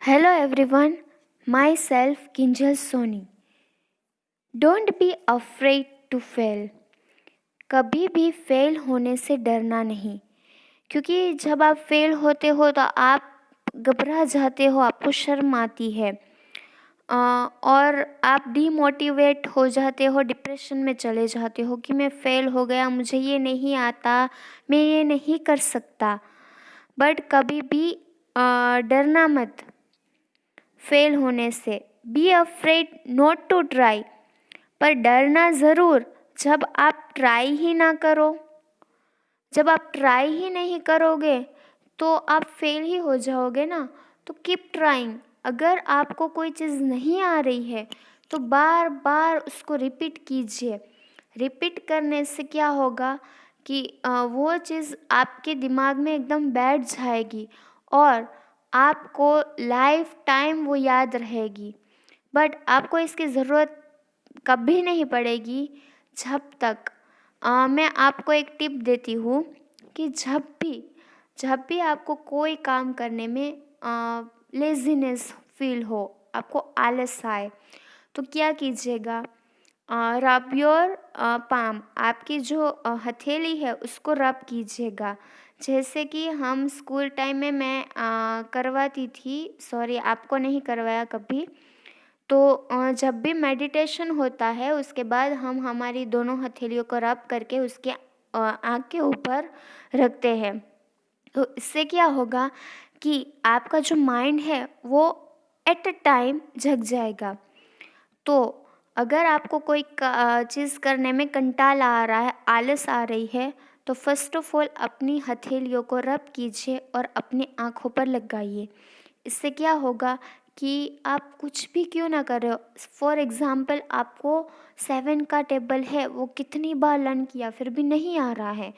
Hello everyone, myself Kinjal Soni. Don't be afraid to fail. कभी भी fail होने से डरना नहीं, क्योंकि जब आप फेल होते हो तो आप घबरा जाते हो, आपको शर्म आती है और आप डीमोटिवेट हो जाते हो, डिप्रेशन में चले जाते हो कि मैं फेल हो गया, मुझे ये नहीं आता, मैं ये नहीं कर सकता। बट कभी भी डरना मत फेल होने से। Be afraid not to try, पर डरना ज़रूर जब आप ट्राई ही ना करो। जब आप ट्राई ही नहीं करोगे तो आप फेल ही हो जाओगे ना। तो कीप ट्राइंग। अगर आपको कोई चीज़ नहीं आ रही है तो बार बार उसको रिपीट कीजिए। रिपीट करने से क्या होगा कि वो चीज़ आपके दिमाग में एकदम बैठ जाएगी और आपको लाइफ टाइम वो याद रहेगी। बट आपको इसकी ज़रूरत कभी नहीं पड़ेगी जब तक मैं आपको एक टिप देती हूँ कि जब भी आपको कोई काम करने में लेज़ीनेस फील हो, आपको आलस आए, तो क्या कीजिएगा, रब योर पाम, आपकी जो हथेली है उसको रब कीजिएगा। जैसे कि हम स्कूल टाइम में मैं करवाती थी, सॉरी आपको नहीं करवाया कभी। तो जब भी मेडिटेशन होता है उसके बाद हम हमारी दोनों हथेलियों को रब करके उसके आँख के ऊपर रखते हैं। तो इससे क्या होगा कि आपका जो माइंड है वो एट अ टाइम जग जाएगा। तो अगर आपको कोई चीज़ करने में कंटाला आ रहा है, आलस आ रही है, तो फर्स्ट ऑफ ऑल अपनी हथेलियों को रब कीजिए और अपनी आँखों पर लगाइए। इससे क्या होगा कि आप कुछ भी क्यों ना कर रहे हो, फॉर एग्ज़ाम्पल आपको 7 का टेबल है, वो कितनी बार लर्न किया फिर भी नहीं आ रहा है।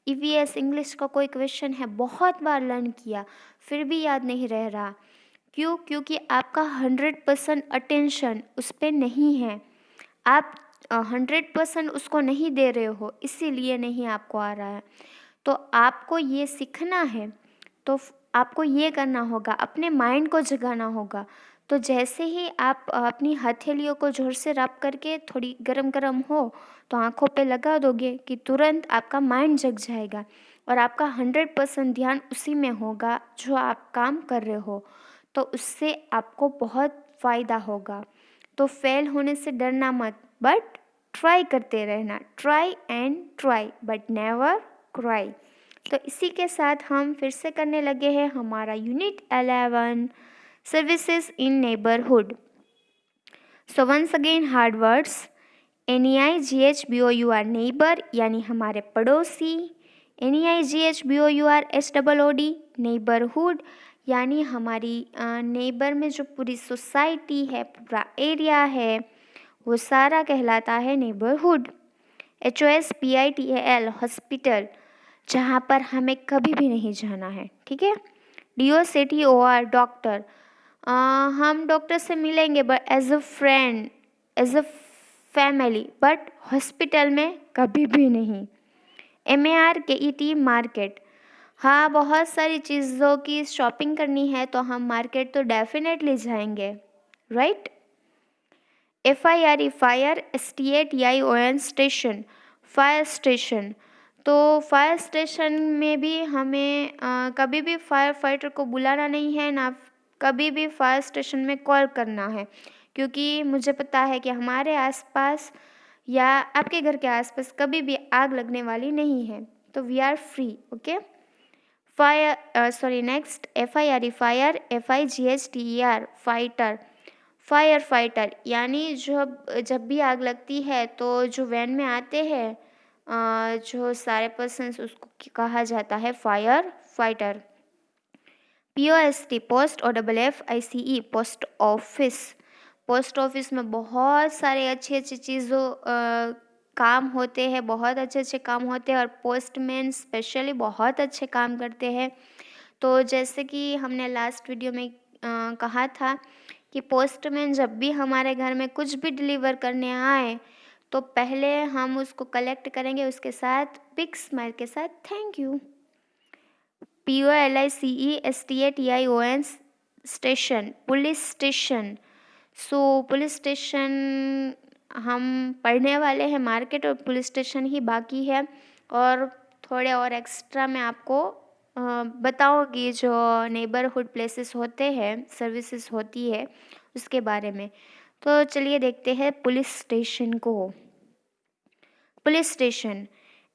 ईवीएस इंग्लिश का कोई क्वेश्चन है, बहुत बार लर्न किया फिर भी याद नहीं रह रहा। क्यों? क्योंकि आपका 100% अटेंशन उस पर नहीं है। आप 100% उसको नहीं दे रहे हो, इसीलिए नहीं आपको आ रहा है। तो आपको ये सीखना है, तो आपको ये करना होगा, अपने माइंड को जगाना होगा। तो जैसे ही आप अपनी हथेलियों को ज़ोर से रब करके थोड़ी गरम गरम हो तो आँखों पे लगा दोगे कि तुरंत आपका माइंड जग जाएगा और आपका 100% ध्यान उसी में होगा जो आप काम कर रहे हो। तो उससे आपको बहुत फ़ायदा होगा। तो फेल होने से डरना मत, बट ट्राई करते रहना। Try and try but never cry. तो इसी के साथ हम फिर से करने लगे हैं हमारा unit 11, services in neighbourhood. So once again hard words. NEIGHBOUR neighbour यानी हमारे पड़ोसी। NEIGHBOURHOOD नेबरहुड यानी हमारी नेबर में जो पूरी सोसाइटी है, पूरा एरिया है, वो सारा कहलाता है नेबरहुड। HOSPITAL हॉस्पिटल, जहाँ पर हमें कभी भी नहीं जाना है, ठीक है। DOCTOR डॉक्टर, हम डॉक्टर से मिलेंगे but as a friend, as a family, but hospital में कभी भी नहीं। MARKET मार्केट, हाँ बहुत सारी चीज़ों की शॉपिंग करनी है तो हम मार्केट तो डेफिनेटली जाएंगे, right. FIRE fire, STATION station, fire station. तो फायर स्टेशन में भी हमें कभी भी फायर फाइटर को बुलाना नहीं है, ना कभी भी फायर स्टेशन में कॉल करना है, क्योंकि मुझे पता है कि हमारे आसपास या आपके घर के आसपास कभी भी आग लगने वाली नहीं है। तो we are free, okay. Next FIRE fire, FIGHTER fighter. Fire fighter यानी जब भी आग लगती है तो जो वैन में आते हैं जो सारे पर्सन्स, उसको कहा जाता है fire fighter. POST post OFFICE post office. Post office में बहुत सारे अच्छी अच्छी चीज़ों काम होते हैं, बहुत अच्छे अच्छे काम होते हैं और पोस्टमैन स्पेशली बहुत अच्छे काम करते हैं। तो जैसे कि हमने लास्ट वीडियो में कहा था कि पोस्टमैन जब भी हमारे घर में कुछ भी डिलीवर करने आए तो पहले हम उसको कलेक्ट करेंगे, उसके साथ बिग स्माइल के साथ thank you. POLICESTATION station, police station. Police station हम पढ़ने वाले हैं, मार्केट और पुलिस स्टेशन ही बाकी है। और थोड़े और एक्स्ट्रा मैं आपको बताऊंगी जो नेबरहुड प्लेसेस होते हैं, सर्विसेज होती है उसके बारे में। तो चलिए देखते हैं पुलिस स्टेशन को। Police station,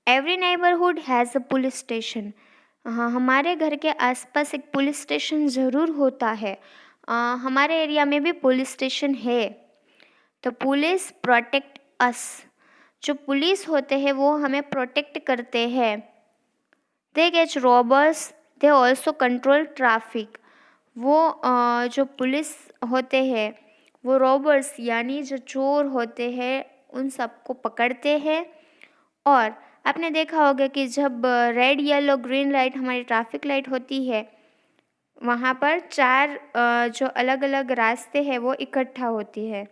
every neighbourhood has a police station. हाँ, हमारे घर के आसपास एक पुलिस स्टेशन ज़रूर होता है। हमारे एरिया में भी पुलिस स्टेशन है। द पुलिस प्रोटेक्ट अस, जो पुलिस होते हैं वो हमें प्रोटेक्ट करते हैं। They catch robbers, they also control traffic. वो जो पुलिस होते हैं वो रॉबर्स यानी जो चोर होते हैं उन सबको पकड़ते हैं। और आपने देखा होगा कि जब रेड येलो ग्रीन लाइट हमारी ट्रैफिक लाइट होती है, वहाँ पर 4 जो अलग अलग रास्ते हैं वो इकट्ठा होती है।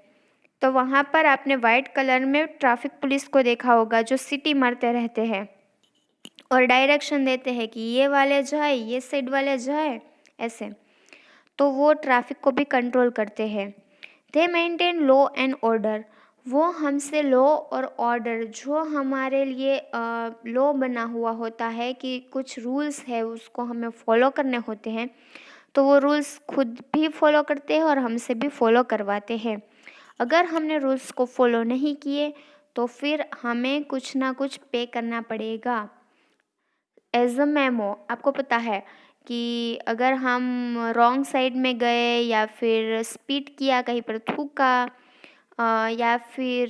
तो वहाँ पर आपने वाइट कलर में ट्रैफिक पुलिस को देखा होगा जो सिटी मारते रहते हैं और डायरेक्शन देते हैं कि ये वाले जाए, ये साइड वाले जाए, ऐसे। तो वो ट्रैफिक को भी कंट्रोल करते हैं। दे मेंटेन लॉ एंड ऑर्डर, वो हमसे लॉ और ऑर्डर जो हमारे लिए लॉ बना हुआ होता है कि कुछ रूल्स है उसको हमें फॉलो करने होते हैं, तो वो रूल्स खुद भी फॉलो करते हैं और हमसे भी फॉलो करवाते हैं। अगर हमने रूल्स को फॉलो नहीं किए तो फिर हमें कुछ ना कुछ पे करना पड़ेगा। एज अ मेमो, आपको पता है कि अगर हम रॉन्ग साइड में गए या फिर स्पीड किया, कहीं पर थूका, या फिर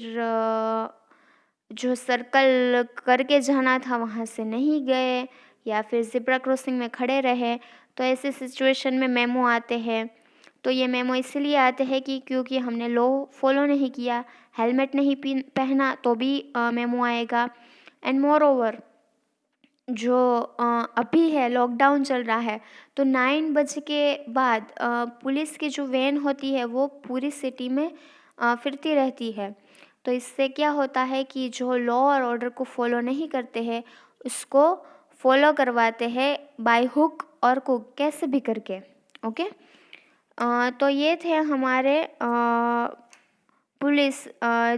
जो सर्कल करके जाना था वहाँ से नहीं गए, या फिर ज़ेब्रा क्रॉसिंग में खड़े रहे, तो ऐसे सिचुएशन में मेमो आते हैं। तो ये मेमो इसलिए आते हैं कि क्योंकि हमने लॉ फॉलो नहीं किया, हेलमेट नहीं पहना तो भी मेमो आएगा। एंड मोर ओवर, जो अभी है लॉकडाउन चल रहा है, तो 9 बजे के बाद पुलिस की जो वैन होती है वो पूरी सिटी में फिरती रहती है। तो इससे क्या होता है कि जो लॉ और ऑर्डर को फॉलो नहीं करते हैं उसको फॉलो करवाते हैं बाय हुक और कुक, कैसे भी करके। ओके। तो ये थे हमारे पुलिस,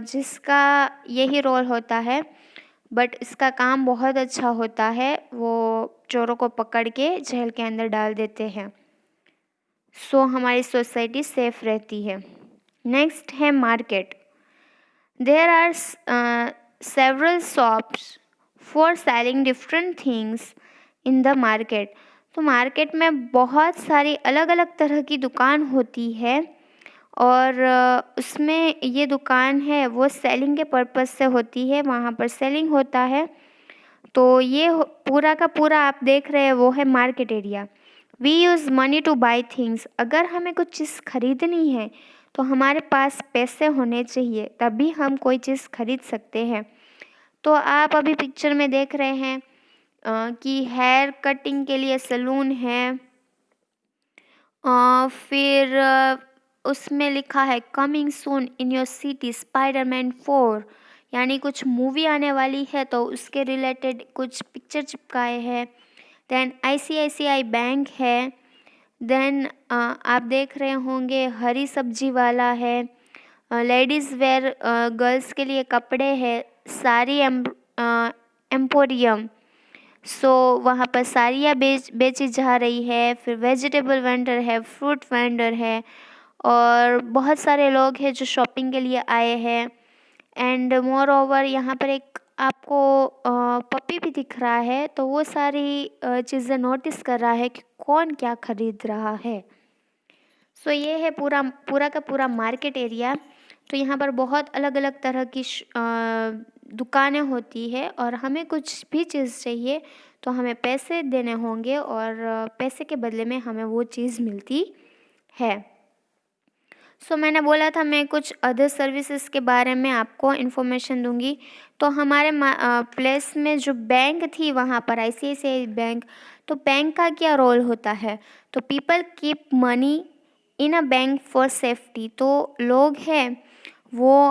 जिसका यही रोल होता है, बट इसका काम बहुत अच्छा होता है, वो चोरों को पकड़ के जेल के अंदर डाल देते हैं। हमारी सोसाइटी सेफ रहती है। नेक्स्ट है market. There are several shops for selling different things in the market. तो मार्केट में बहुत सारी अलग अलग तरह की दुकान होती है और उसमें ये दुकान है वो सेलिंग के पर्पज़ से होती है, वहाँ पर सेलिंग होता है। तो ये पूरा का पूरा आप देख रहे हैं वो है market area. We use money to buy things, अगर हमें कुछ चीज़ खरीदनी है तो हमारे पास पैसे होने चाहिए तभी हम कोई चीज़ खरीद सकते हैं। तो आप अभी पिक्चर में देख रहे हैं कि हेयर कटिंग के लिए सैलून है। फिर उसमें लिखा है coming soon in your city Spiderman 4, यानी कुछ मूवी आने वाली है तो उसके रिलेटेड कुछ पिक्चर चिपकाए हैं। देन ICICI बैंक है। देन आप देख रहे होंगे हरी सब्जी वाला है। लेडीज़ वेयर, गर्ल्स के लिए कपड़े है। साड़ी एम्पोरियम, वहाँ पर साड़ियाँ बेची जा रही है। फिर वेजिटेबल वेंडर है, फ्रूट वेंडर है और बहुत सारे लोग हैं जो शॉपिंग के लिए आए हैं। एंड मोर ओवर यहाँ पर एक आपको पपी भी दिख रहा है, तो वो सारी चीज़ें नोटिस कर रहा है कि कौन क्या खरीद रहा है। ये है पूरा का पूरा मार्केट एरिया। तो यहाँ पर बहुत अलग अलग तरह की दुकानें होती है और हमें कुछ भी चीज़ चाहिए तो हमें पैसे देने होंगे और पैसे के बदले में हमें वो चीज़ मिलती है। मैंने बोला था मैं कुछ अदर सर्विसेज के बारे में आपको इन्फॉर्मेशन दूंगी। तो हमारे प्लेस में जो बैंक थी वहाँ पर ICICI बैंक, तो बैंक का क्या रोल होता है, तो people keep money in a bank for safety. तो लोग हैं वो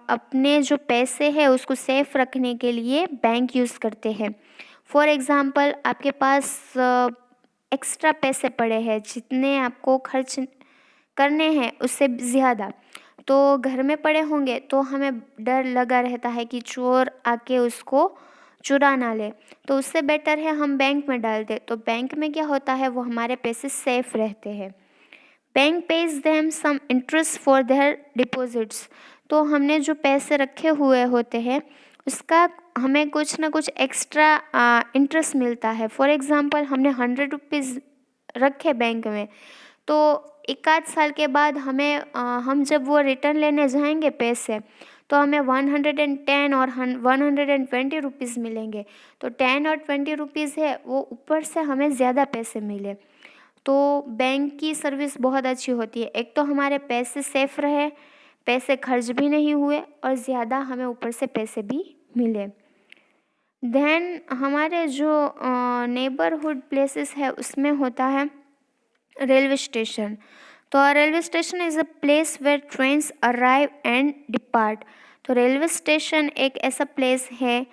अपने जो पैसे हैं उसको सेफ रखने के लिए बैंक यूज़ करते हैं। फॉर एग्ज़ाम्पल आपके पास एक्स्ट्रा पैसे पड़े हैं, जितने आपको खर्च करने हैं उससे ज़्यादा, तो घर में पड़े होंगे तो हमें डर लगा रहता है कि चोर आके उसको चुरा ना ले। तो उससे बेटर है हम बैंक में डाल दें। तो बैंक में क्या होता है, वो हमारे पैसे सेफ रहते हैं। Bank pays them some interest for their deposits. तो हमने जो पैसे रखे हुए होते हैं उसका हमें कुछ ना कुछ एक्स्ट्रा इंटरेस्ट मिलता है। फॉर एग्ज़ाम्पल हमने 100 रुपीज़ रखे बैंक में, तो एक आध साल के बाद हम जब वो रिटर्न लेने जाएंगे पैसे, तो हमें 110 और 120 मिलेंगे। तो 10 और 20 रुपीज़ है वो ऊपर से हमें ज़्यादा पैसे मिले। तो बैंक की सर्विस बहुत अच्छी होती है। एक तो हमारे पैसे सेफ रहे, पैसे खर्च भी नहीं हुए और ज़्यादा हमें ऊपर से पैसे भी मिले। देन हमारे जो नेबरहुड प्लेसेस है उसमें होता है रेलवे स्टेशन। तो railway station is a place where trains arrive and depart. तो रेलवे स्टेशन एक ऐसा प्लेस है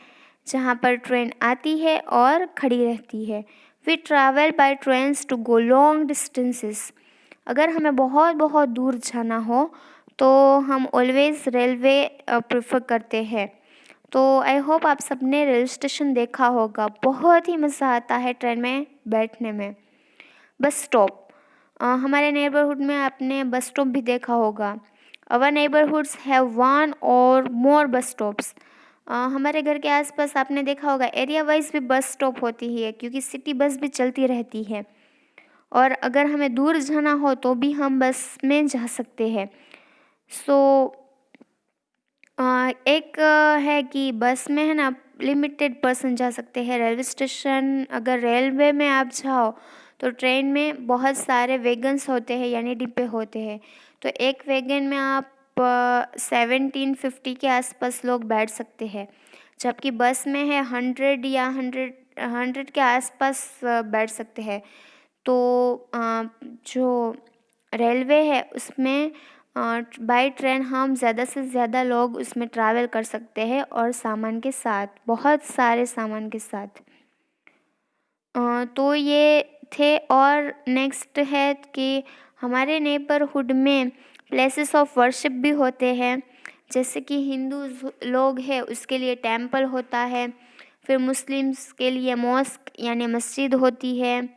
जहाँ पर ट्रेन आती है और खड़ी रहती है। We travel by trains to go long distances. अगर हमें बहुत बहुत दूर जाना हो तो हम ऑलवेज़ रेलवे प्रेफर करते हैं। तो आई होप आप सबने रेलवे स्टेशन देखा होगा, बहुत ही मज़ा आता है ट्रेन में बैठने में। बस स्टॉप, हमारे नेबरहुड में आपने बस स्टॉप भी देखा होगा। अवर नेबरहुड्स हैव वन और मोर बस स्टॉप्स। हमारे घर के आसपास आपने देखा होगा एरिया वाइज भी बस स्टॉप होती ही है, क्योंकि सिटी बस भी चलती रहती है। और अगर हमें दूर जाना हो तो भी हम बस में जा सकते हैं। सो एक है कि बस में है ना लिमिटेड पर्सन जा सकते हैं। रेलवे स्टेशन अगर रेलवे में आप जाओ तो ट्रेन में बहुत सारे वैगन्स होते हैं, यानी डिब्बे होते हैं। तो एक वैगन में आप 1750 के आसपास लोग बैठ सकते हैं, जबकि बस में है 100 या 100 के आसपास बैठ सकते हैं। तो जो रेलवे है उसमें बाई ट्रेन हम ज़्यादा से ज़्यादा लोग उसमें ट्रैवल कर सकते हैं, और सामान के साथ, बहुत सारे सामान के साथ। तो ये थे। और नेक्स्ट है कि हमारे नेबरहुड में प्लेसेस ऑफ वर्शिप भी होते हैं। जैसे कि हिंदू लोग हैं उसके लिए टेंपल होता है, फिर मुस्लिम्स के लिए मॉस्क यानी मस्जिद होती है,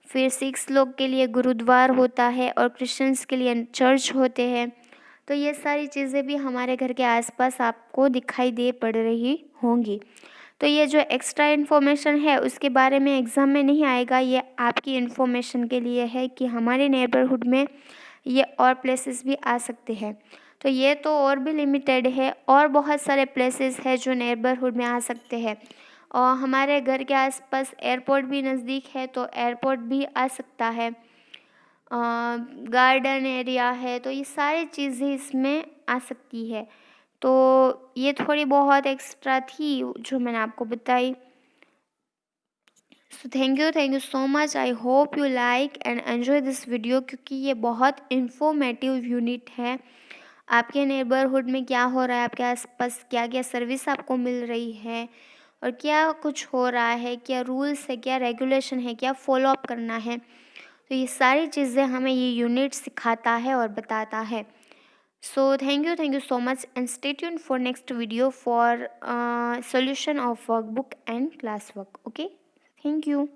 फिर सिख्स लोग के लिए गुरुद्वार होता है, और क्रिश्चियंस के लिए चर्च होते हैं। तो ये सारी चीज़ें भी हमारे घर के आसपास आपको दिखाई दे पड़ रही होंगी। तो ये जो एक्स्ट्रा इन्फॉर्मेशन है उसके बारे में एग्ज़ाम में नहीं आएगा, ये आपकी इन्फॉर्मेशन के लिए है कि हमारे नेबरहुड में ये और प्लेसेस भी आ सकते हैं। तो ये तो और भी लिमिटेड है, और बहुत सारे प्लेसेस हैं जो नेबरहुड में आ सकते हैं। और हमारे घर के आसपास एयरपोर्ट भी नज़दीक है, तो एयरपोर्ट भी आ सकता है। गार्डन एरिया है, तो ये सारी चीज़ें इसमें आ सकती है। तो ये थोड़ी बहुत एक्स्ट्रा थी जो मैंने आपको बताई। So thank you so much. I hope you like and enjoy this video, क्योंकि ये बहुत इन्फॉर्मेटिव यूनिट है। आपके नेबरहुड में क्या हो रहा है, आपके आसपास क्या क्या सर्विस आपको मिल रही है, और क्या कुछ हो रहा है, क्या रूल्स है, क्या रेगुलेशन है, क्या फॉलो अप करना है। तो ये सारी चीज़ें हमें ये यूनिट सिखाता है और बताता है। So thank you so much, and stay tuned for next video for solution of workbook and classwork. Okay, thank you.